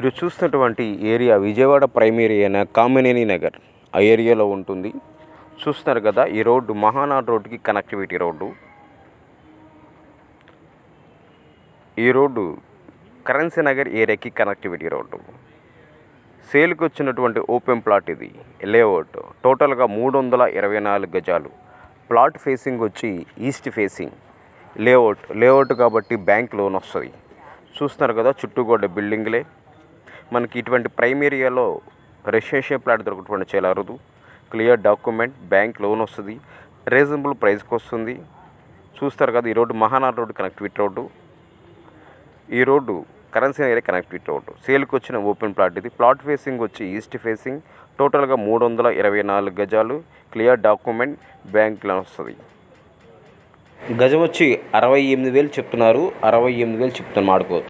మీరు చూస్తున్నటువంటి area Vijayawada prime area అయిన కామినేని నగర్ ఆ ఏరియాలో ఉంటుంది. చూస్తున్నారు కదా, ఈ రోడ్డు మహానాడు రోడ్డుకి కనెక్టివిటీ రోడ్డు. ఈ రోడ్డు కరెన్సీ నగర్ ఏరియాకి కనెక్టివిటీ రోడ్డు. సేల్కి వచ్చినటువంటి ఓపెన్ ప్లాట్ ఇది. లేఅవుట్ టోటల్గా 324 గజాలు. ప్లాట్ ఫేసింగ్ వచ్చి ఈస్ట్ ఫేసింగ్. లేఅవుట్ కాబట్టి బ్యాంక్ లోన్ వస్తుంది. చూస్తున్నారు కదా, చుట్టూ కూడా బిల్డింగ్లే. మనకి ఇటువంటి ప్రైమ్ ఏరియాలో రెసిడెన్షియల్ ప్లాట్ దొరకటువంటి చాలా అరుదు. క్లియర్ డాక్యుమెంట్, బ్యాంక్ లోన్ వస్తుంది, రీజనబుల్ ప్రైస్కి వస్తుంది. చూస్తారు కదా, ఈ road Mahanadu road connectivity road. ఈ road currency area connectivity road. సేల్కి వచ్చిన ఓపెన్ ప్లాట్ ఇది. ప్లాట్ ఫేసింగ్ వచ్చి ఈస్ట్ ఫేసింగ్. టోటల్గా 324 గజాలు. క్లియర్ డాక్యుమెంట్, బ్యాంక్ లోన్ వస్తుంది. గజం వచ్చి 68,000 చెప్తున్నారు. 68,000 చెప్తున్నారు మాడుకోవచ్చు.